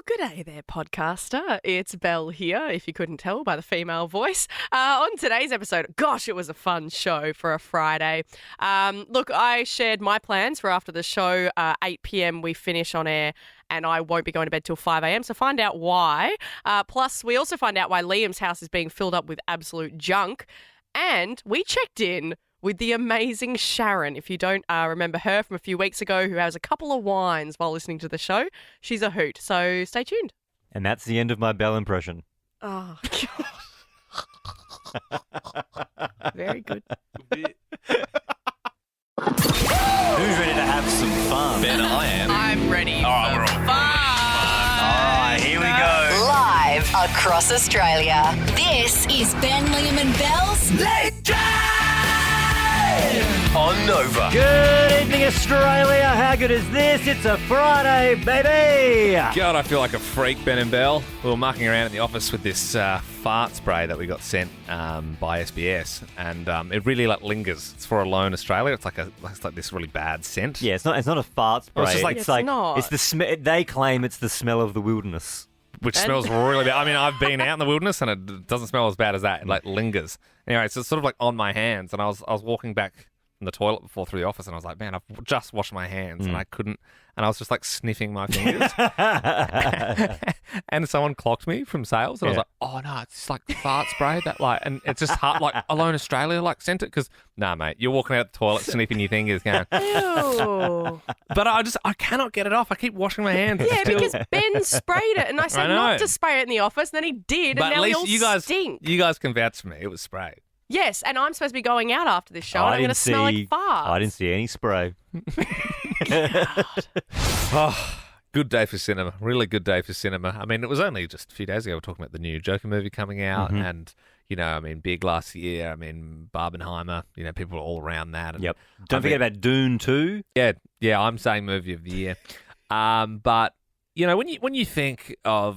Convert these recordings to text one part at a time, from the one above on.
good day there, podcaster. It's Belle here, if you couldn't tell by the female voice. On today's episode, gosh, it was a fun show for a Friday. Look, I shared my plans for after the show. 8 p.m. we finish on air, and I won't be going to bed till 5 a.m, so find out why. Plus, we also find out why Liam's house is being filled up with absolute junk. And we checked in with the amazing Sharon. If you don't remember her from a few weeks ago, who has a couple of wines while listening to the show, she's a hoot. So stay tuned. And that's the end of my Belle impression. Oh, God. Very good. Who's ready to have some fun? Ben, I am. I'm ready for right, we're all fun. All right, here we go. Live across Australia. This is Ben, Liam and Belle's Late Drive on Nova. Good evening, Australia. How good is this? It's a Friday, baby. God, I feel like a freak, Ben and Belle. We were mucking around in the office with this fart spray that we got sent by SBS, and it really lingers. It's for Alone Australia. It's like this really bad scent. Yeah, it's not a fart spray. It's just like- It's not. It's the they claim it's the smell of the wilderness. Which smells really bad. I mean, I've been out in the wilderness and it doesn't smell as bad as that. It lingers. Anyway, so it's sort of like on my hands, and I was walking back from the toilet before through the office, and I was like, man, I've just washed my hands, and I couldn't, and I was just like sniffing my fingers. And someone clocked me from sales, and I was like, oh no, it's just like fart spray that and it's just hard, like Alone Australia sent it, because nah, mate, you're walking out the toilet sniffing your fingers going, Ew. but I cannot get it off. I keep washing my hands. It's Yeah, still- because Ben sprayed it, and I said I know. not to spray it in the office, and then he did, but and at now we least all stink. you guys can vouch for me. It was sprayed. Yes, and I'm supposed to be going out after this show, and I'm going to smell like farts. I didn't see any spray. Oh, good day for cinema. Really good day for cinema. I mean, it was only just a few days ago we were talking about the new Joker movie coming out, and, big last year. I mean, Barbenheimer, people were all around that. And Yep. Don't forget about Dune 2. Yeah, I'm saying movie of the year. But, when you think of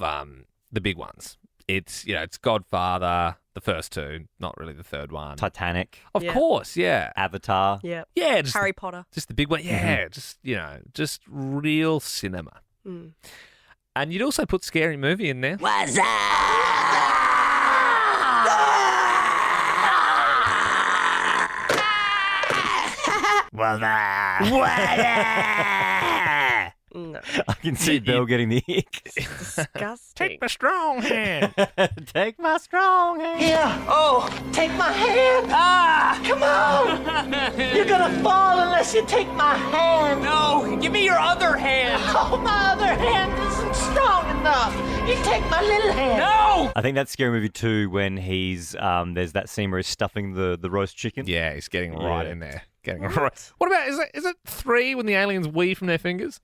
the big ones, it's Godfather, the first two, not really the third one. Titanic. Of Yeah. course, yeah. Avatar. Yeah. Yeah, just Harry Potter. Just the big one. Yeah, just real cinema. Mm. And you'd also put Scary Movie in there. What's up? No. I can see Belle getting the ick. Disgusting. Take my strong hand. Take my strong hand. Yeah. Oh, take my hand. Ah, come on. You're gonna fall unless you take my hand. No, give me your other hand. Oh, my other hand isn't strong enough. You take my little hand. No! I think that's Scary Movie 2 when he's there's that scene where he's stuffing the roast chicken. Yeah, he's getting right Yeah. in there. Getting right. What about is it 3 when the aliens weave from their fingers?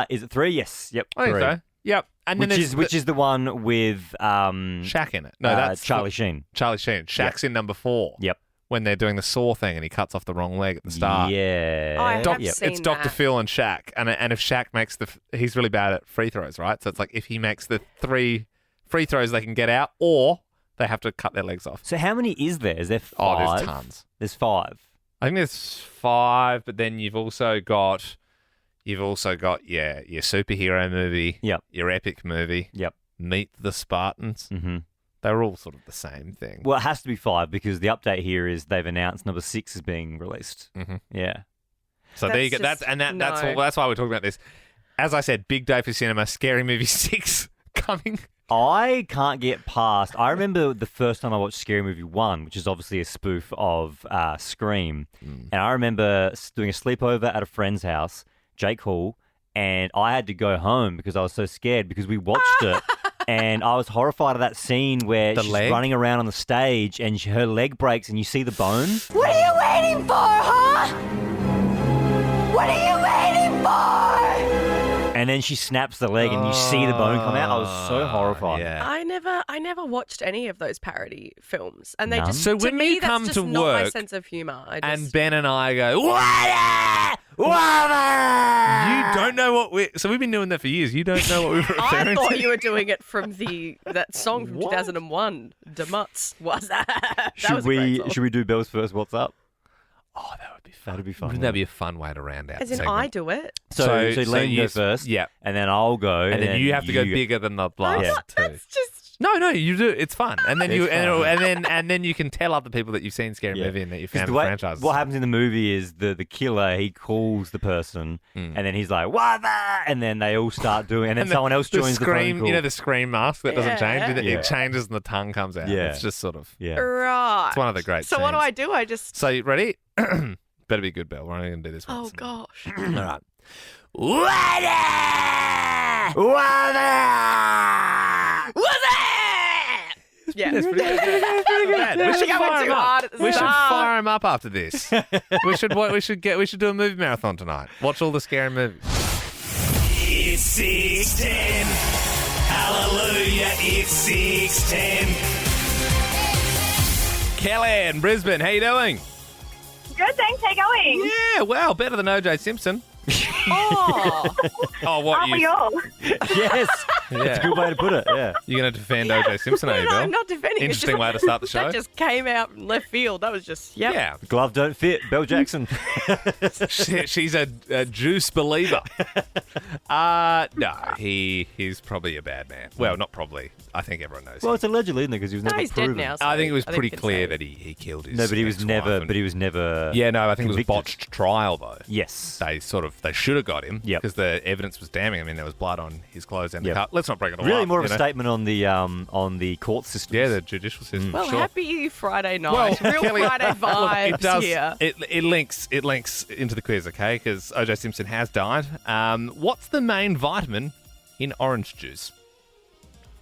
Is it 3? Yes. Yep. I think 3. so. Yep. And then Which is the one with Shaq in it. No, that's Charlie Sheen. Charlie Sheen. Shaq's in number 4. Yep. When they're doing the saw thing and he cuts off the wrong leg at the start. Yeah. I have Yep. seen It's Dr. that. Phil and Shaq, and if Shaq makes he's really bad at free throws, right? So it's like if he makes the 3 free throws, they can get out, or they have to cut their legs off. So how many is there? Is there 5? Oh, there's tons. There's 5. I think there's 5, but then you've also got your superhero movie, Yep. your epic movie, Yep. Meet the Spartans. Mm-hmm. They're all sort of the same thing. Well, it has to be 5 because the update here is they've announced number 6 is being released. Mhm. Yeah. So there you go. That's That's why we're talking about this. As I said, big day for cinema. Scary Movie 6 coming. I can't get past. I remember the first time I watched Scary Movie 1, which is obviously a spoof of Scream. And I remember doing a sleepover at a friend's house, Jake Hall, and I had to go home because I was so scared because we watched it. And I was horrified of that scene where The she's leg? running around on the stage and her leg breaks and you see the bone. What are you waiting for, huh? What are you waiting for? And then she snaps the leg and you see the bone come out. I was so horrified. Yeah. I never watched any of those parody films, and they None? just So to when me you that's come just to not my work sense of humor. And Ben and I go, "What? You don't know what we. So we've been doing that for years. You don't know what we were I referring thought to. you were doing it from that song from What? 2001, De Mutz. Was that? That was a great song. Should we do Belle's first What's Up? Oh, that would be fun. That'd be fun. Wouldn't that be a fun way to round out As the in, segment? I do it. So Liam you go first. Yeah. And then I'll go. And then you have to go bigger than the last two. That's just. No, you do. It's fun, and then It's fun. and then you can tell other people that you've seen Scary Movie and that you found the franchise. What happens in the movie is the killer, he calls the person, and then he's like, "What the?" And then they all start doing, and then someone else joins the scream. phone call. You know the scream mask that doesn't change. Yeah. It changes and the tongue comes out. Yeah. It's just sort of. Yeah. Right. It's one of the great. So what do scenes. I do? I just. So you ready? Better be good, Belle. We're only going to do this once. Oh gosh. All right. What's Yeah. That's pretty good. We should Going fire too him hard up. at the We should start. fire him up after this. We should do a movie marathon tonight. Watch all the scary movies. It's 6:10. Hallelujah, it's 6:10. Kelly in Brisbane, how you doing? Good, thanks. How you going? Yeah, well, better than OJ Simpson. Oh. Oh, what Aren't we you? all? Yes. That's a good way to put it. Yeah. You're going to defend OJ Simpson, are you, No, Bill? I'm not defending. It's Interesting just- way to start the show. That just came out in left field. That was just Yeah, Glove don't fit. Belle Jackson. she's a juice believer. No, he's probably a bad man. Well, not probably. I think everyone knows. Well, him. it's allegedly, isn't it? Because he was No, never he's proven. dead now. So I think it was pretty we can clear say that he killed his. No, but he was ex-wife never. and- But he was never. Yeah, no, I think it was a convicted. botched trial though. Yes. They should have got him Yep. because the evidence was damning. I mean, there was blood on his clothes and Yep. the car. Let's not break it all Really, up, more of you a know? statement on the court system. Yeah, the judicial system. Well, sure. happy Friday night. Real Kelly, Friday look, vibes it does. here. It links into the quiz, okay? Because OJ Simpson has died. What's the main vitamin in orange juice?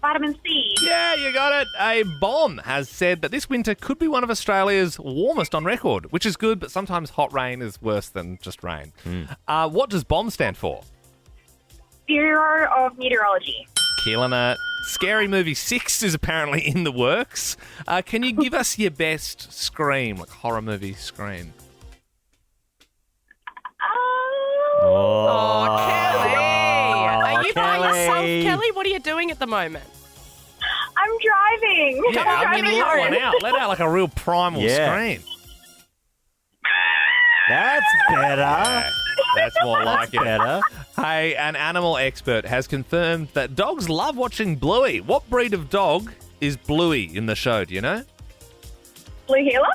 Vitamin C. Yeah, you got it. A bomb has said that this winter could be one of Australia's warmest on record, which is good, but sometimes hot rain is worse than just rain. What does bomb stand for? Bureau of Meteorology. Killing it. Scary Movie 6 is apparently in the works. Can you give us your best scream, like horror movie scream? Oh, Kelly. Are you by yourself, Kelly. Kelly? What are you doing at the moment? I'm driving. Yeah, I'm I mean, driving let home. one out. Let out like a real primal Yeah. scream. That's better. Yeah, that's more like it. Better. Hey, an animal expert has confirmed that dogs love watching Bluey. What breed of dog is Bluey in the show? Do you know? Blue Healer.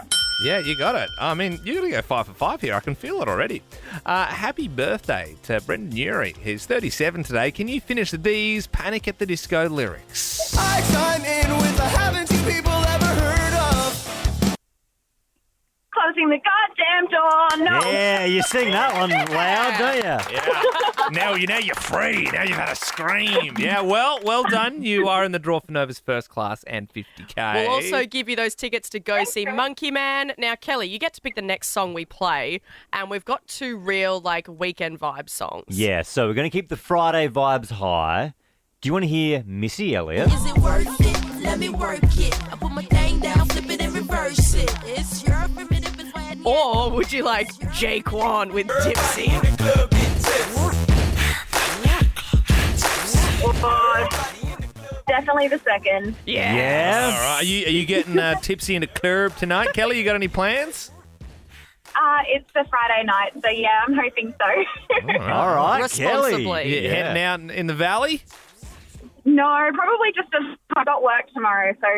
Yeah, you got it. I mean, you're going to go 5 for 5 here. I can feel it already. Happy birthday to Brendan Urie. He's 37 today. Can you finish these Panic at the Disco lyrics? I chime in with a haven't you people ever heard of? Closing the goddamn door. No. Yeah, you sing that one loud, don't you? Yeah. Now you're free. Now you've had a scream. Yeah, well done. You are in the draw for Nova's first class and 50K. We'll also give you those tickets to go see Monkey Man. Now, Kelly, you get to pick the next song we play, and we've got 2 real, weekend vibe songs. Yeah, so we're going to keep the Friday vibes high. Do you want to hear Missy Elliott? Is it worth it? Let me work it. I put my thing down, flip it and reverse it. It's your primitive is why I need Or would you like Jaquan with Tipsy? Definitely the second. Yeah. Yes. All right. Are you getting tipsy in the club tonight, Kelly? You got any plans? It's the Friday night, so yeah, I'm hoping so. All right, Responsibly. Kelly. You heading out in the valley? No, probably just I got work tomorrow, so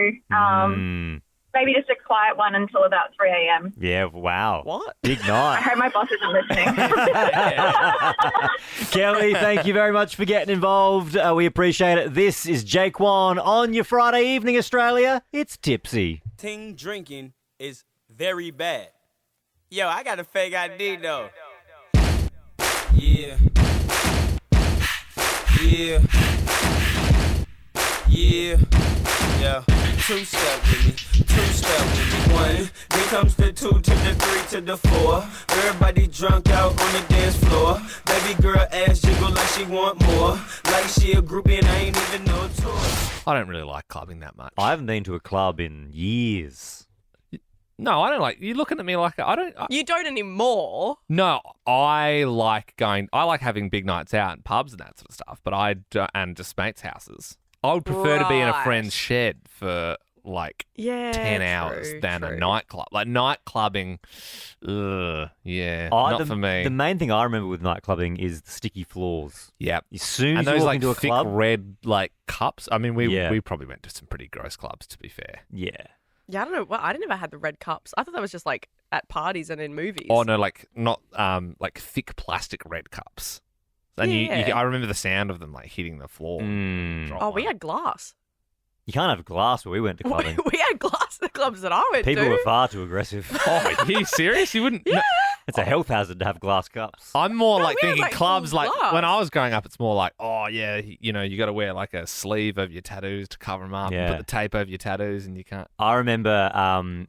maybe just a quiet one until about 3 a.m. Yeah, wow. What? Big I night. hope my boss isn't listening. Kelly, thank you very much for getting involved. We appreciate it. This is Jaquan on your Friday evening, Australia. It's Tipsy. Ting drinking is very bad. Yo, I got a fake ID though. Yeah. Yeah. Yeah. Yeah. 2-step with me. 2-step with me. 1. Then comes the 2 to the 3 to the 4. Everybody drunk out on the dance floor. Baby girl ass jiggle like she want more. Like she a groupie and I ain't even know tour. I don't really like clubbing that much. I haven't been to a club in years. No, I don't like. You're looking at me like I don't. You don't anymore. No, I like going. I like having big nights out and pubs and that sort of stuff. But and just mates' houses. I would prefer to be in a Right. friend's shed for like Yeah, 10 hours true, than true. a nightclub. Like night clubbing, yeah, Oh, not for me. The main thing I remember with night clubbing is the sticky floors. Yep. As soon And as you those walk like into a thick club, red like cups. I mean, Yeah. we probably went to some pretty gross clubs, to be fair. yeah. Yeah, I don't know. Well, I never had the red cups. I thought that was just like at parties and in movies. Oh no, like not like thick plastic red cups. And Yeah. I remember the sound of them like hitting the floor. Mm. Oh, we had glass. You can't have glass where we went to clubbing. We had glass at the clubs that I went People to. were far too aggressive. Oh, are you serious? You wouldn't? Yeah. No. It's a health hazard to have glass cups. I'm more No, like we had, thinking like, clubs. full Like glass. when I was growing up, it's more like, oh yeah, you know, you got to wear like a sleeve over your tattoos to cover them up, Yeah. and put the tape over your tattoos, and you can't. I remember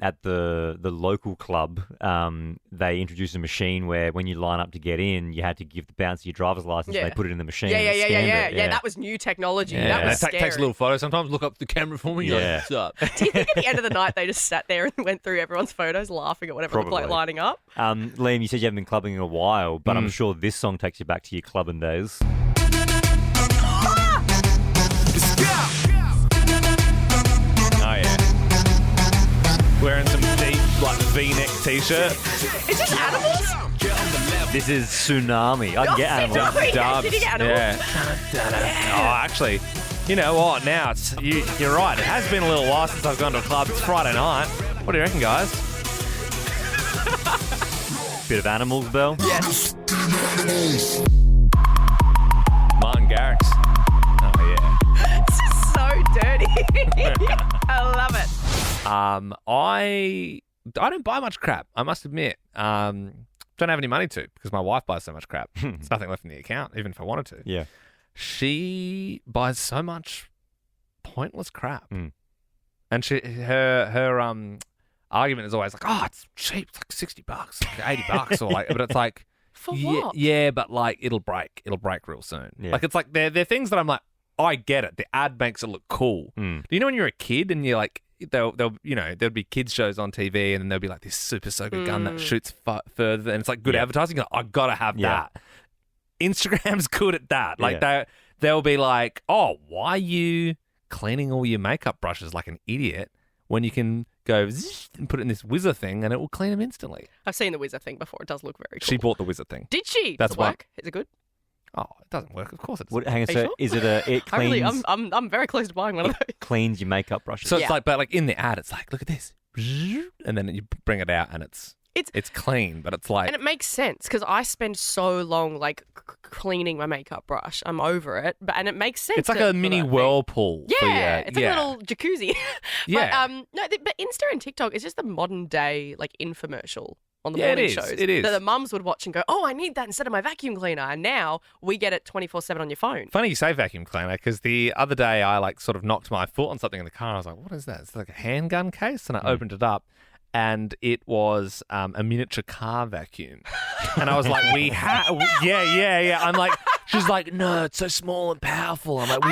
at the local club, they introduced a machine where when you line up to get in, you had to give the bouncer your driver's license. Yeah. And they put it in the machine. Yeah, and yeah, it yeah, scanned yeah, it. yeah. That was new technology. Yeah. That And was it scary. takes a little photo. Sometimes look up the camera for me. You're Yeah. like, what's up? Do you think at the end of the night they just sat there and went through everyone's photos, laughing at whatever Probably. they're lining up? Liam, you said you haven't been clubbing in a while, but I'm sure this song takes you back to your clubbing days. Oh yeah. Wearing some deep like V-neck t-shirt. Is this animals? This is Tsunami. I can get animals. Did Dubs. you get animals? Yeah. Oh, actually, you know what? Now it's you're right. It has been a little while since I've gone to a club. It's Friday night. What do you reckon, guys? Bit of animals, Belle. Yes. Martin Garrix. Oh yeah. This is so dirty. I love it. I don't buy much crap. I must admit. Don't have any money to because my wife buys so much crap. There's nothing left in the account, even if I wanted to. Yeah. She buys so much pointless crap, Mm. and her argument is always like, "Oh, it's cheap. It's like $60, like $80, or like." But it's like, For yeah, what? yeah, but like it'll break real soon. Yeah. Like it's like they're things that I'm like, I get it. The ad makes it look cool. Mm. Do you know when you're a kid and you're like, they'll you know there'll be kids shows on TV and then there'll be like this super soaker gun that shoots further and it's like good Yeah. advertising. You're like, I gotta have Yeah. that. Instagram's good at that. Like Yeah. they'll be like, oh, why are you cleaning all your makeup brushes like an idiot when you can go zzz and put it in this Whizzer thing and it will clean them instantly? I've seen the Whizzer thing before. It does look very cool. She bought the Whizzer thing. Did she? That's Does it why- work? Is it good? Oh, it doesn't work. Of course it doesn't. What, hang on, Are you so sure? is it it I really, cleans, I'm very close to buying one of those. cleans your makeup brushes? So Yeah. it's like, but like in the ad, it's like, look at this, and then you bring it out and it's clean, but it's like And it makes sense because I spend so long like cleaning my makeup brush. I'm over it, and it makes sense. it's like for a mini that thing. whirlpool. for Yeah, your- it's like a little jacuzzi. Yeah. But Insta and TikTok is just the modern day like infomercial on the Yeah, it morning is, shows. it is. That the mums would watch and go, "Oh, I need that instead of my vacuum cleaner." And now we get it 24/7 on your phone. Funny you say vacuum cleaner because the other day I like sort of knocked my foot on something in the car. And I was like, "What is that?" It's like a handgun case, and I opened it up, and it was a miniature car vacuum. And I was like, "We have, yeah." I'm like, she's like, "No, it's so small and powerful." I'm like,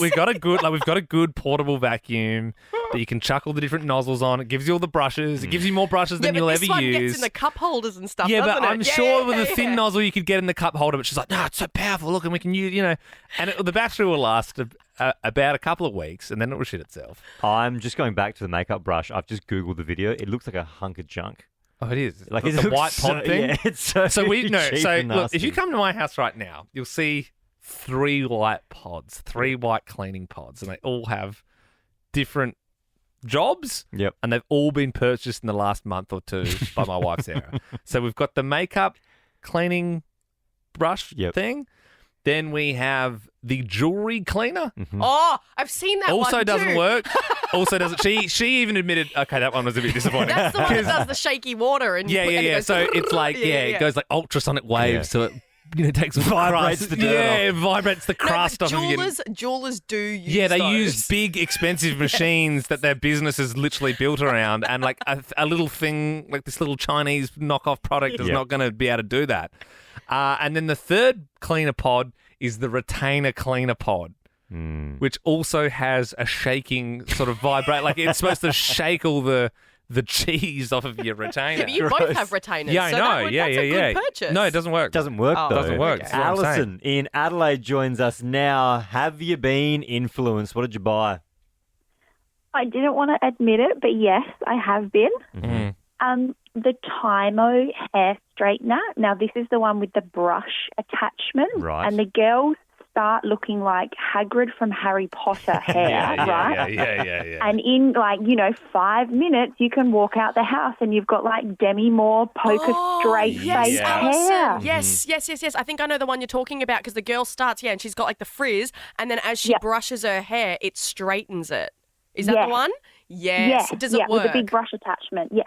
we've got a good portable vacuum that you can chuck all the different nozzles on. It gives you all the brushes. It gives you more brushes than Yeah, you'll but ever this one use. gets in the cup holders and stuff. Yeah, but doesn't it? I'm Yeah, sure with yeah, a thin yeah. nozzle you could get in the cup holder. But she's like, no, it's so powerful. Look, and we can use, you know, and the battery will last about a couple of weeks, and then it will shit itself. I'm just going back to the makeup brush. I've just Googled the video. It looks like a hunk of junk. Oh, it is. Like the it looks white so, pod thing. Yeah, it's so So we no. cheap So and look, if you nasty. come to my house right now, you'll see 3 white pods, 3 white cleaning pods, and they all have different jobs. Yep. And they've all been purchased in the last month or two by my wife Sarah. So we've got the makeup cleaning brush Yep. thing. Then we have the jewelry cleaner. Oh, I've seen that Also one doesn't too. work. Also doesn't. She even admitted. Okay, that one was a bit disappointing. That's the one that does the shaky water and Yeah. and it goes So it's like it goes like ultrasonic waves, Yeah. so it takes Vibrates crust. the dirt Yeah, off. it vibrates the No, crust but off of your. jewelers do use Yeah, they those. use big, expensive machines that their business is literally built around, and like a little thing, like this little Chinese knockoff product is Yeah. not going to be able to do that. And then the third cleaner pod is the retainer cleaner pod. Which also has a shaking sort of vibrate, like it's supposed to shake all the cheese off of your retainer. Yeah, but you both have retainers. Yeah, I so know. That would, yeah, that's yeah, a yeah. good purchase. No, it doesn't work. Doesn't work Oh, though. Doesn't work. Okay. That's what I'm saying. Alison in Adelaide joins us now. Have you been influenced? What did you buy? I didn't want to admit it, but yes, I have been. The Tymo hair straightener. Now, this is the one with the brush attachment. Right. And the girls start looking like Hagrid from Harry Potter hair, right? Yeah. And in 5 minutes, you can walk out the house and you've got like Demi Moore poker straight face hair. Yes. I think I know the one you're talking about because the girl starts, and she's got like the frizz, and then as she brushes her hair, it straightens it. Is that the one? Yes. Does it work? With a big brush attachment. Yeah.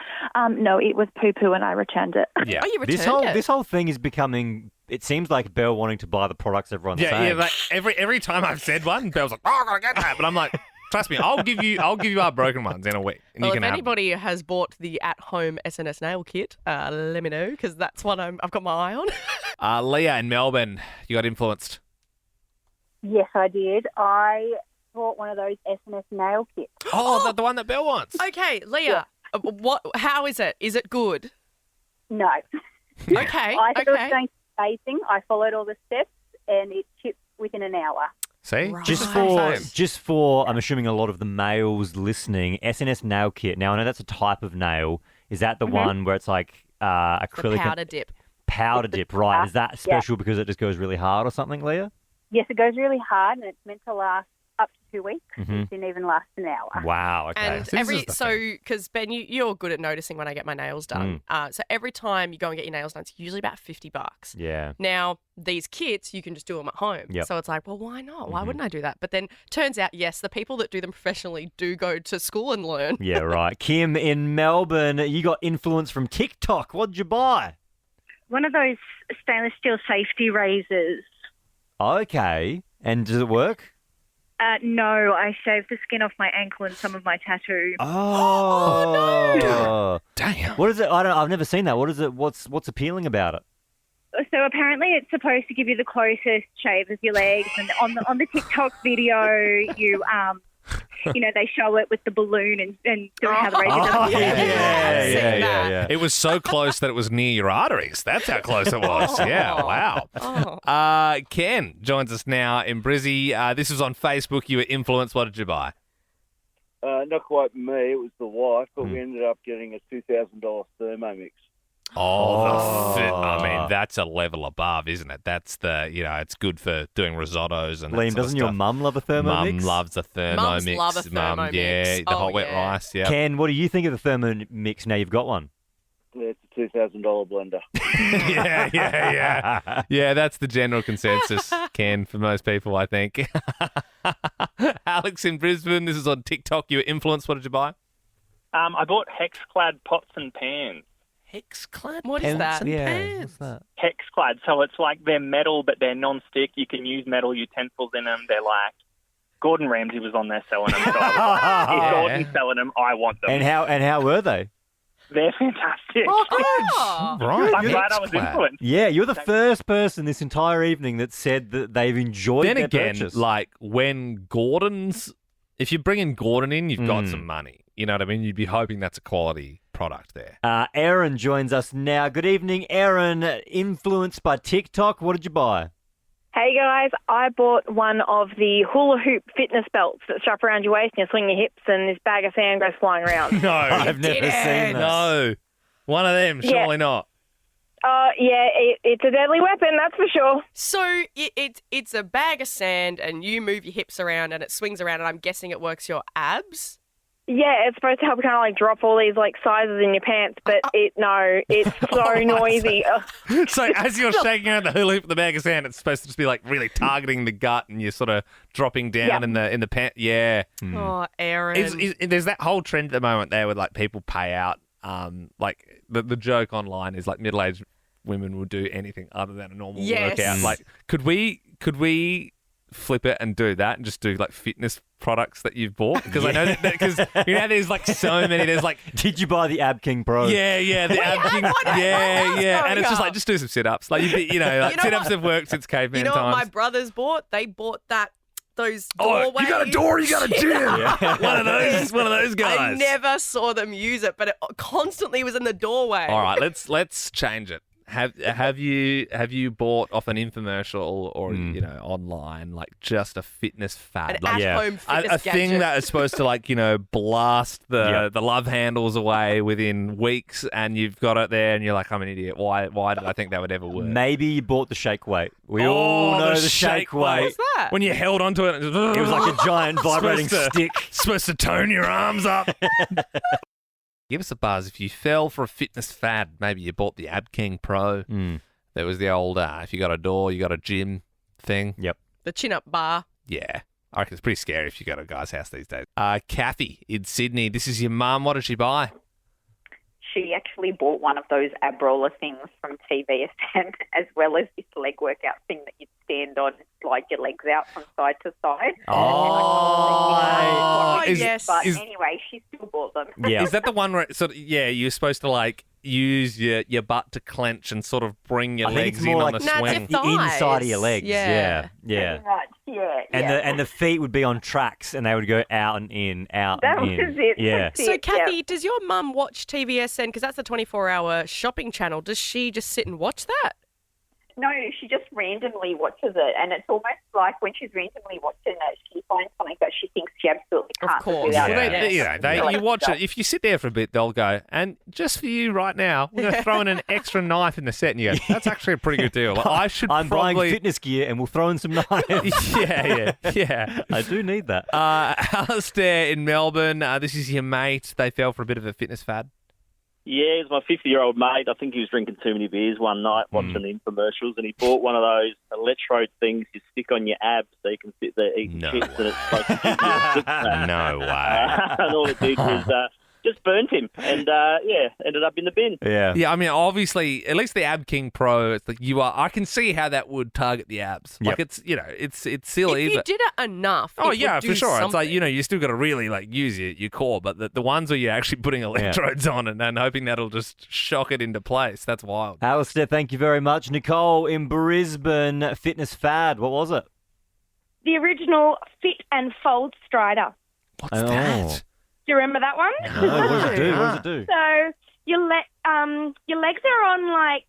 No, it was poo-poo and I returned it. Yeah. Oh, you returned it? This whole thing is becoming. It seems like Belle wanting to buy the products everyone's saying. Like every time I've said one, Belle's like, "Oh, I gotta get that," but I'm like, "Trust me, I'll give you our broken ones in a week." And Well, you if can have anybody has bought the at-home SNS nail kit, let me know because that's what I've got my eye on. Leah in Melbourne, you got influenced. Yes, I did. I bought one of those SNS nail kits. Oh, the one that Belle wants. Okay, Leah, how is it? Is it good? No. Okay, I thought it was going amazing. I followed all the steps and it chipped within an hour. See? Right. Just for, I'm assuming a lot of the males listening, SNS nail kit. Now, I know that's a type of nail. Is that the one where it's like acrylic? The powder dip. Powder dip, right. Is that special because it just goes really hard or something, Leah? Yes, it goes really hard and it's meant to last up to 2 weeks. It didn't even last an hour. Wow, okay. And because Ben, you're good at noticing when I get my nails done. So every time you go and get your nails done, it's usually about $50. Yeah. Now, these kits, you can just do them at home. Yep. So it's like, well, why not? Why wouldn't I do that? But then turns out, yes, the people that do them professionally do go to school and learn. Yeah, right. Kim in Melbourne, you got influence from TikTok. What'd you buy? One of those stainless steel safety razors. Okay. And does it work? No, I shaved the skin off my ankle and some of my tattoo. Oh, no. Damn. What is it? I've never seen that. What is it? What's appealing about it? So apparently it's supposed to give you the closest shave of your legs. And on the TikTok video, they show it with the balloon and doing how the razor does. Yeah. It was so close that it was near your arteries. That's how close it was. Yeah, wow. Ken joins us now in Brizzy. This was on Facebook. You were influenced. What did you buy? Not quite me. It was the wife, but we ended up getting a $2,000 Thermomix. I mean, that's a level above, isn't it? That's it's good for doing risottos and Liam, doesn't your mum love a Thermomix? Mum loves a Thermomix. Mums love a Thermomix. Yeah, the hot wet rice, yeah. Ken, what do you think of the Thermomix now you've got one? Yeah, it's a $2,000 blender. Yeah. Yeah, that's the general consensus, Ken, for most people, I think. Alex in Brisbane, this is on TikTok. You were influenced. What did you buy? I bought Hexclad pots and pans. Hexclad? What is that? Yeah, what's that? Hexclad. So it's like they're metal, but they're non-stick. You can use metal utensils in them. They're like Gordon Ramsay was on there selling them. So I was like, if Gordon's selling them, I want them. And how were they? They're fantastic. Right. I'm glad I was influenced. Yeah, you're the first person this entire evening that said that they've enjoyed Then their again, purchase. like when if you bring in Gordon in, you've got some money. You know what I mean? You'd be hoping that's a quality product there. Aaron joins us now. Good evening, Aaron. Influenced by TikTok, what did you buy? Hey guys, I bought one of the hula hoop fitness belts that strap around your waist and you swing your hips and this bag of sand goes flying around. No, I've never seen that. No, one of them, surely not. It's a deadly weapon, that's for sure. So it's a bag of sand and you move your hips around and it swings around and I'm guessing it works your abs? Yeah, it's supposed to help kind of like drop all these like sizes in your pants, but it's so noisy. So as you're shaking around the hula hoop with the bag of sand, it's supposed to just be like really targeting the gut and you're sort of dropping down in the pant. Yeah. Oh, Aaron. There's that whole trend at the moment there where like people pay out. Like the joke online is like middle-aged women will do anything other than a normal workout. Like, could we flip it and do that and just do like fitness products that you've bought? Because I know that because there's like so many. There's like, did you buy the Ab King Pro? Yeah, the Ab King. Yeah, and it's just like just do some sit-ups. Like sit-ups have worked since caveman times. You know what my brothers bought? They bought those doorways. You got a door, you got a gym. One of those guys. I never saw them use it, but it constantly was in the doorway. All right, let's change it. Have you bought off an infomercial or Hmm. online like just a fitness fad, An at-home fitness a thing gadget. that is supposed to blast the love handles away within weeks, and you've got it there, and you're like, I'm an idiot. Why did I think that would ever work? Maybe you bought the shake weight. We all know the shake weight. What's that? When you held onto it, It was like a giant vibrating stick. Supposed to tone your arms up. Give us a buzz if you fell for a fitness fad. Maybe you bought the Ab King Pro. There was the old if you got a door, you got a gym thing. Yep. The chin-up bar. Yeah. I reckon it's pretty scary if you go to a guy's house these days. Kathy in Sydney, this is your mum. What did she buy? She actually bought one of those ab roller things from TVSN, as well as this leg workout thing that you'd stand on and slide your legs out from side to side. Oh, yes. But anyway, she still bought them. Yeah. Is that the one where you're supposed to use your butt to clench and sort of bring your I think legs it's in more on like the No, it's swing? your the inside of your thighs. legs. Yeah. Yeah. Pretty much, yeah. And the feet would be on tracks, and they would go out and in, out That and in. was it. Yeah. So, Kathy, does your mum watch TVSN? Because that's the 24-hour shopping channel. Does she just sit and watch that? No, she just randomly watches it, and it's almost like when she's randomly watching it, she finds something that she thinks she absolutely Of can't course. do without Yeah. it. You watch it. If you sit there for a bit, they'll go, and just for you right now, we're going to throw in an extra knife in the set. And you go, that's actually a pretty good deal. I should I'm probably... buying fitness gear, and we'll throw in some knives. yeah. I do need that. Alistair in Melbourne, this is your mate. They fell for a bit of a fitness fad. Yeah, it was my 50-year-old mate. I think he was drinking too many beers one night watching the infomercials, and he bought one of those electrode things you stick on your abs so you can sit there eating chips, and it's supposed to give you a six-pack. No way. And all it did was just burnt him, and ended up in the bin. Yeah, I mean, obviously, at least the Ab King Pro, it's like I can see how that would target the abs. Yep. Like, it's silly. If you but... did it enough, Oh, it yeah, would do for sure. It's something. like, you still got to really, use your core, but the ones where you're actually putting electrodes on and hoping that'll just shock it into place, that's wild. Alistair, thank you very much. Nicole in Brisbane, fitness fad. What was it? The original Fit and Fold Strider. What's that? Do you remember that one? No, what does it do? What does it do? So your legs are on like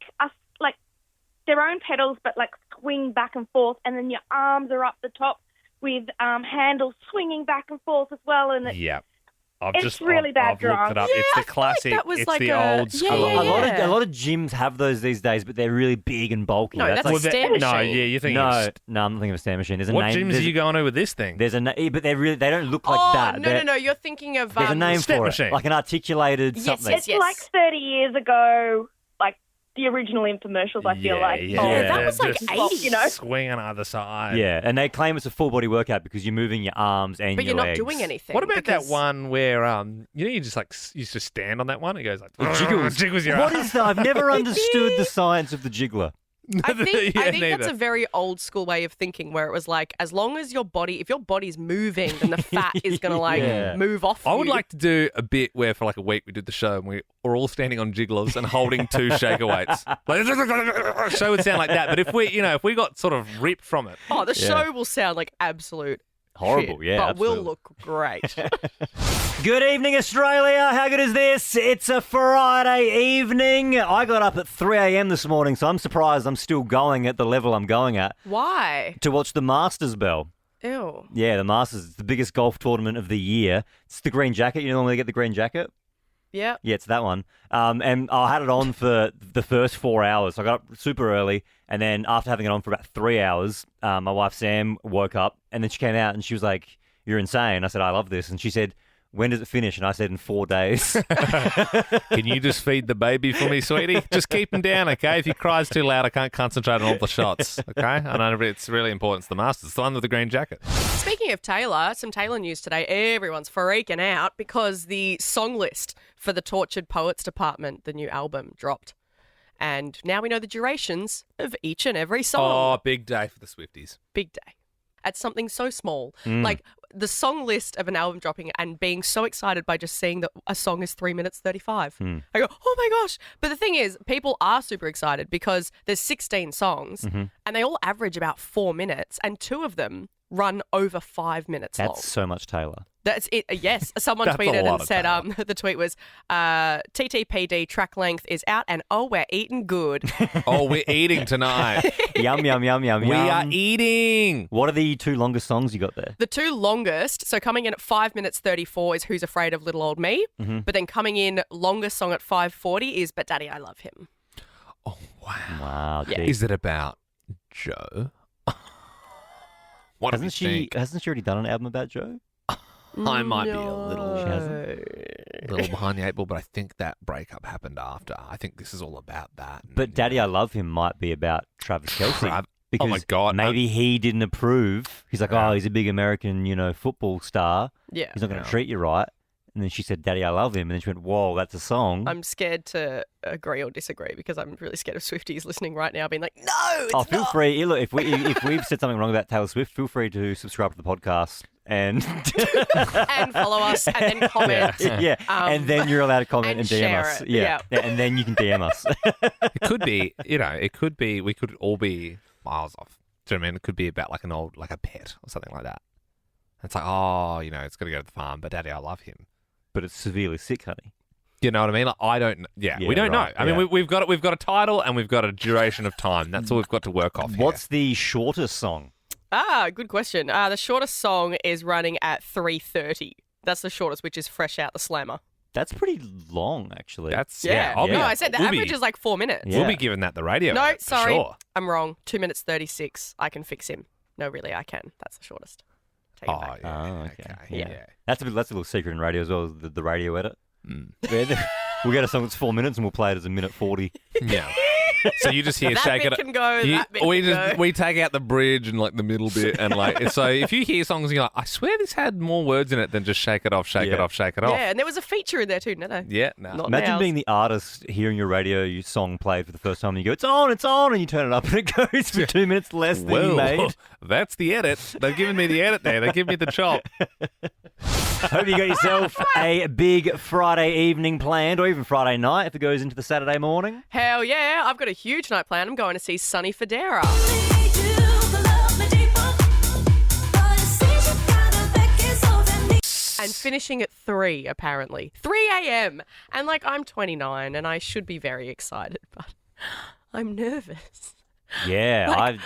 their own pedals, but like swing back and forth, and then your arms are up the top with handles swinging back and forth as well. And Yeah. it's really bad I've looked it up. Yeah, It's I the feel like classic. that was It's like the a- old yeah, school. yeah, A lot of gyms have those these days, but they're really big and bulky. No, that's a like, stand machine. No, yeah, you think no, I'm not thinking of a stand machine. There's a What name. gyms are you going to with this thing? There's a but they don't look like Oh, that. no. You're thinking of... There's a name Step for machine. it, like an articulated Yes, something. yes, it's like 30 years ago, like the original infomercials. I feel like. Yeah, that was like just 80s. You know? swing on either side. Yeah, and they claim it's a full body workout because you're moving your arms and But your you're not legs. doing anything. What about because- that one where you just used to stand on that one? It goes like Jiggles. your What arm. is that? I've never understood the science of the jiggler. I think Yeah, that's neither. a very old school way of thinking where it was like, as long as your body, if your body's moving, then the fat is going to Yeah. move off I would you. like to do a bit where for like a week we did the show and we were all standing on jigglers and holding two shaker weights. Like, show would sound like that. But if we got sort of ripped from it. Oh, the Yeah. show will sound like absolute Horrible, shit, yeah, but absolutely. will look great. Good evening, Australia. How good is this? It's a Friday evening. I got up at 3 a.m. this morning, so I'm surprised I'm still going at the level I'm going at Why? to watch the Masters, Belle. Ew. Yeah, the Masters. It's the biggest golf tournament of the year. It's the green jacket. You normally get the green jacket? Yeah. Yeah, it's that one. And I had it on for the first 4 hours. I got up super early, and then after having it on for about 3 hours, my wife Sam woke up, and then she came out and she was like, "You're insane." I said, "I love this." And she said, "When does it finish?" And I said, "In 4 days." Can you just feed the baby for me, sweetie? Just keep him down, okay? If he cries too loud, I can't concentrate on all the shots, okay? I know but it's really important. It's the Masters. It's the one with the green jacket. Speaking of Taylor, some Taylor news today. Everyone's freaking out because the song list for the Tortured Poets Department, the new album, dropped. And now we know the durations of each and every song. Oh, big day for the Swifties. Big day. At something so small. Mm. Like the song list of an album dropping and being so excited by just seeing that a song is 3 minutes 35. I go, oh my gosh. But the thing is, people are super excited because there's 16 songs Mm-hmm. and they all average about 4 minutes and 2 of them run over 5 minutes long. That's so much Taylor. That's it. Yes. Someone That's a tweeted lot and of said, Taylor. the tweet was, TTPD track length is out and we're eating good. Oh, we're eating tonight. Yum, yum, yum, yum, We yum. are eating. What are the 2 longest songs you got there? The 2 longest, so coming in at 5 minutes 34 is Who's Afraid of Little Old Me. Mm-hmm. But then coming in longest song at 5:40 is But Daddy, I Love Him. Oh, wow. Wow. Yeah. deep. Is it about Joe? What do you Hasn't she think? already done an album about Joe? I might be a little She behind the 8 ball, but I think that breakup happened after. I think this is all about that. But Daddy, I Love Him might be about Travis Kelce. Because oh my God. maybe he didn't approve. He's like, oh, he's a big American, football star. Yeah. He's not going to treat you right. And then she said, Daddy, I love him. And then she went, whoa, that's a song. I'm scared to agree or disagree because I'm really scared of Swifties listening right now being like, no, it's Oh, feel not. free. Look, if we've said something wrong about Taylor Swift, feel free to subscribe to the podcast and And follow us and then comment. yeah, and then you're allowed to comment and DM share us. it. Yeah, and then you can DM us. It could be, we could all be miles off. Do you know what I mean? It could be about like a pet or something like that. It's like, oh, it's got to go to the farm, but Daddy, I love him. But it's severely sick, honey. You know what I mean? Like, I don't. Yeah, Yeah, we don't right, know. I mean, we've got a title and we've got a duration of time. That's all we've got to work off. What's the shortest song? Good question. The shortest song is running at 3:30. That's the shortest, which is Fresh Out the Slammer. That's pretty long, actually. That's Yeah. No, I said the average is like 4 minutes. We'll be giving that the radio. No, edit, for sorry. sure. I'm wrong. 2 minutes 36. I can fix him. No, really, I can. That's the shortest. Take it back. Oh, okay. Yeah. That's a little secret in radio as well, the radio edit. We'll get a song that's 4 minutes and we'll play it as a minute 40. Yeah. So you just hear That shake bit it. can go, that bit we can just go. we take out the bridge and like the middle bit and like so if you hear songs and you're like, I swear this had more words in it than just shake it off, shake it off, shake it off. Yeah, and there was a feature in there too. No. Yeah, no. Not Imagine now. being the artist, hearing your radio song played for the first time and you go, it's on, and you turn it up and it goes for 2 minutes less than you made. That's the edit. They've given me the edit there. They give me the chop. Hope you got yourself a big Friday evening planned, or even Friday night if it goes into the Saturday morning. Hell yeah, I've got a huge night planned. I'm going to see Sonny Fodera. And finishing at 3, apparently. 3 a.m. And like, I'm 29 and I should be very excited, but I'm nervous. Yeah, Like,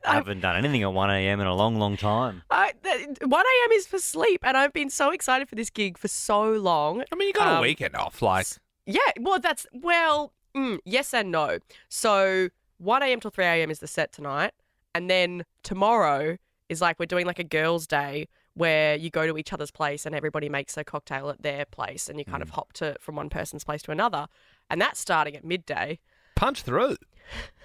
I haven't done anything at 1 a.m. in a long, long time. 1 a.m. is for sleep, and I've been so excited for this gig for so long. I mean, you got a weekend off, like. Yeah, yes and no. So 1 a.m. till 3 a.m. is the set tonight, and then tomorrow is like we're doing like a girls' day where you go to each other's place and everybody makes a cocktail at their place, and you kind of hop from one person's place to another, and that's starting at midday. Punch through.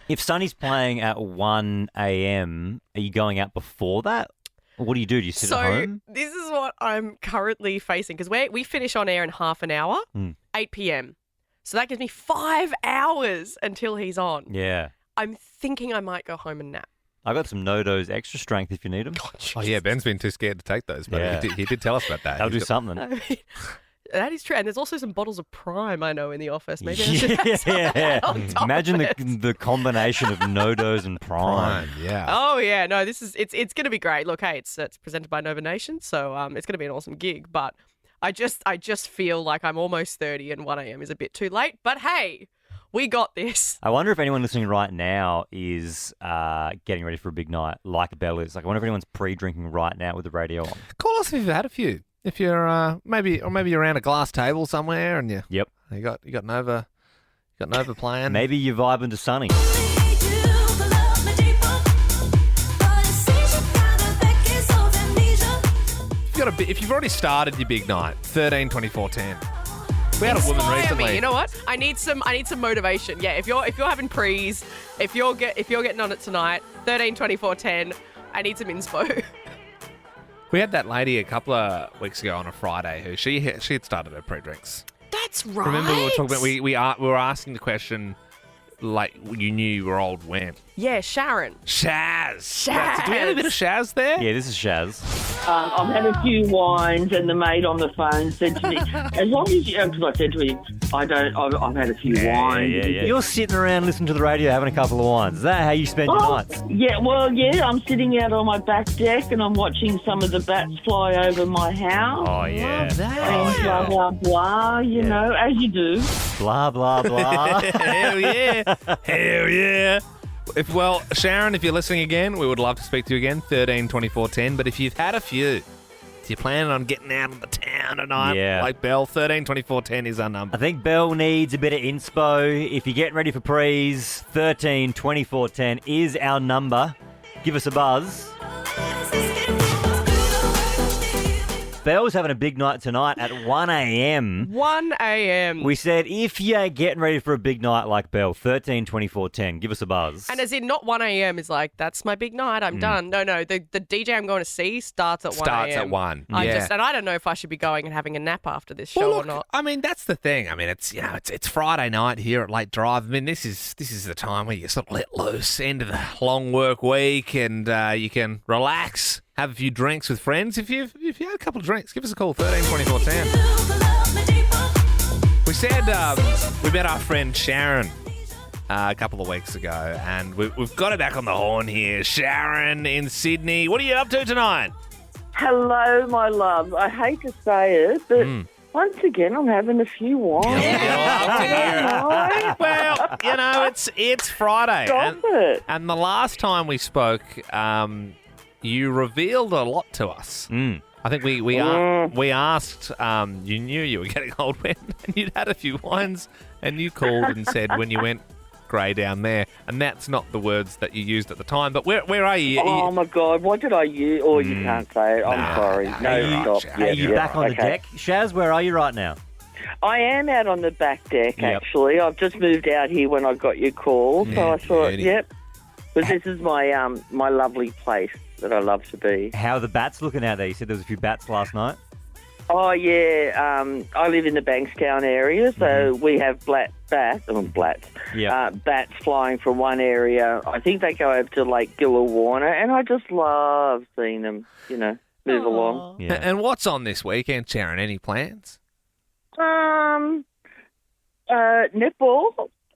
If Sonny's playing at 1 a.m., are you going out before that? Or what do? Do you sit at home? This is what I'm currently facing because we finish on air in half an hour, 8 p.m. So that gives me 5 hours until he's on. Yeah. I'm thinking I might go home and nap. I got some No-Dose extra strength if you need them. Oh, yeah, Ben's been too scared to take those, but Yeah. he did tell us about that. They'll He's do something. I mean, that is true. And there's also some bottles of Prime I know in the office. Maybe I should have some Yeah. on top Imagine of it. the combination of No-Dose and Prime. yeah. Oh yeah, no, it's going to be great. Look, hey, it's presented by Nova Nation, so it's going to be an awesome gig. But I just feel like I'm almost 30 and 1 a.m. is a bit too late. But hey, we got this. I wonder if anyone listening right now is getting ready for a big night like Belle is. Like, I wonder if anyone's pre-drinking right now with the radio on. Call us if you've had a few. If you're maybe you're around a glass table somewhere and you got Nova playing. Maybe you're vibing to Sonny. If you've already started your big night, 13, 24, 10. We had a woman Inspire recently. me. You know what? I need some motivation. Yeah, if you're having prees, if you're getting on it tonight, 13, 24, 10. I need some inspo. We had that lady a couple of weeks ago on a Friday who she had started her pre-drinks. That's right. Remember we were talking about we were asking the question like you knew you were old when? Yeah, Sharon. Shaz. Shaz. Do we have a bit of Shaz there? Yeah, this is Shaz. I've had a few wines, and the mate on the phone said to me, as long as you, because I said to him, I've had a few wines. Yeah. You're sitting around listening to the radio having a couple of wines. Is that how you spend your nights? Yeah, I'm sitting out on my back deck and I'm watching some of the bats fly over my house. Oh, yeah. And blah, blah, blah, you know, as you do. Blah, blah, blah. Hell yeah. Hell yeah. Well, Sharon, if you're listening again, we would love to speak to you again, 13 24 10. But if you've had a few, if you're planning on getting out of the town tonight, like Belle, 13 24 10 is our number. I think Belle needs a bit of inspo. If you're getting ready for prees, 13 24 10 is our number. Give us a buzz. Belle's having a big night tonight at 1 a.m. 1 a.m. We said if you're getting ready for a big night like Belle, 13 24 10, give us a buzz. And as in, not 1 a.m. is like, that's my big night, I'm done. No, the DJ I'm going to see starts at 1 a.m. Starts at 1. And I don't know if I should be going and having a nap after this show or not. I mean, that's the thing. I mean, it's Friday night here at Late Drive. I mean, this is the time where you sort of let loose, end of the long work week, and you can relax. Have a few drinks with friends. If you've had a couple of drinks, give us a call, 13 24 10. We said we met our friend Sharon a couple of weeks ago, and we've got her back on the horn here. Sharon in Sydney. What are you up to tonight? Hello, my love. I hate to say it, but once again, I'm having a few wines. Well, you know, it's Friday. Stop it. And the last time we spoke, you revealed a lot to us. I think we asked, you knew you were getting old when, and you'd had a few wines, and you called and said when you went grey down there, and that's not the words that you used at the time, but where are you? Oh, my God, what did I use? Oh, you can't say it. I'm sorry. No, stop. Are you back on the deck? Shaz, where are you right now? I am out on the back deck, actually. I've just moved out here when I got your call, so I thought, because this is my my lovely place that I love to be. How are the bats looking out there? You said there was a few bats last night. Oh, yeah. I live in the Bankstown area, so we have bats flying from one area. I think they go over to Lake Gillawarner, and I just love seeing them, you know, move along. Yeah. And what's on this weekend, Sharon? Any plans? Netball.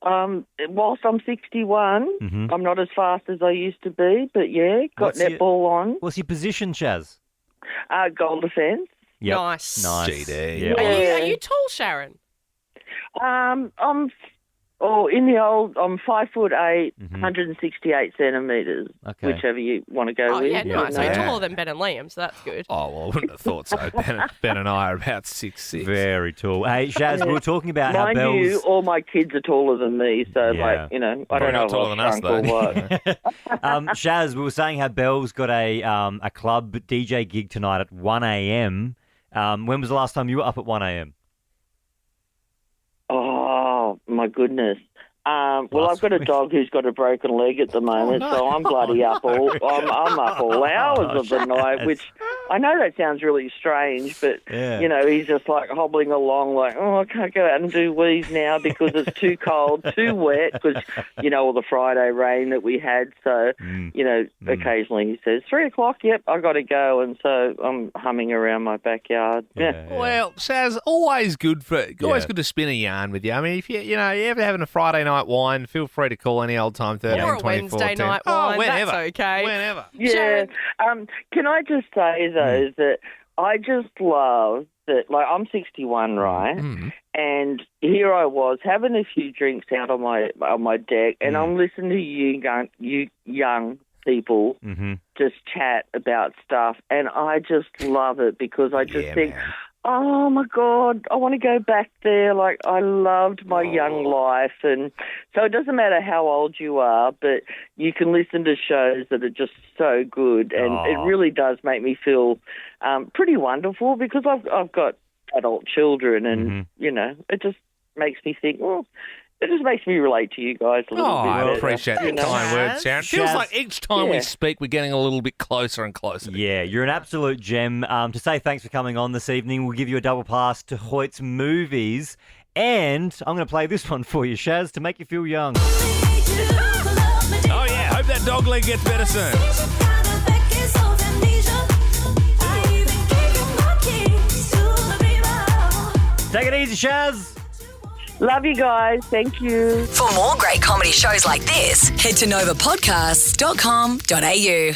Whilst I'm 61, I'm not as fast as I used to be, but got netball on. What's your position, Shaz? Goal defence. Yep. Nice. GD. Yep. Are you tall, Sharon? I'm 5'8", 168 centimetres, whichever you want to go with. Yeah, nice. So you're taller than Ben and Liam, so that's good. Oh, well, I wouldn't have thought so. Ben and I are about 6'6". Very tall. Hey, Shaz, we were talking about how Mind Belle's... you, all my kids are taller than me, so, I don't know if taller than us, though. or what. Shaz, we were saying how Belle's got a club DJ gig tonight at 1 a.m. When was the last time you were up at 1 a.m.? Oh, my goodness. Well, I've got a dog who's got a broken leg at the moment, so I'm bloody up I'm up all hours of the night, which I know that sounds really strange, but, you know, he's just like hobbling along like, I can't go out and do wees now because it's too cold, too wet, because, you know, all the Friday rain that we had. So, you know, occasionally he says, 3 o'clock, yep, I got to go. And so I'm humming around my backyard. Well, Shaz, always good to spin a yarn with you. I mean, if you're ever having a Friday night wine, feel free to call any old time 13 or a 24 Wednesday 10. night wine. Whenever. That's okay. Whenever. Yeah. Can I just say, though, that I just love that, like, I'm 61, right? And here I was having a few drinks out on my deck, and I'm listening to you young people just chat about stuff, and I just love it because I just think, oh, my God, I want to go back there. Like, I loved my young life. And so it doesn't matter how old you are, but you can listen to shows that are just so good. And it really does make me feel pretty wonderful because I've got adult children and, you know, it just makes me think, well, it just makes me relate to you guys a little bit. I appreciate the kind words, Sharon. Feels like each time we speak, we're getting a little bit closer and closer. Yeah, you're an absolute gem. To say thanks for coming on this evening, we'll give you a double pass to Hoyt's Movies. And I'm going to play this one for you, Shaz, to make you feel young. Oh, yeah. Hope that dog leg gets better soon. it easy, Shaz. Love you guys. Thank you. For more great comedy shows like this, head to novapodcasts.com.au.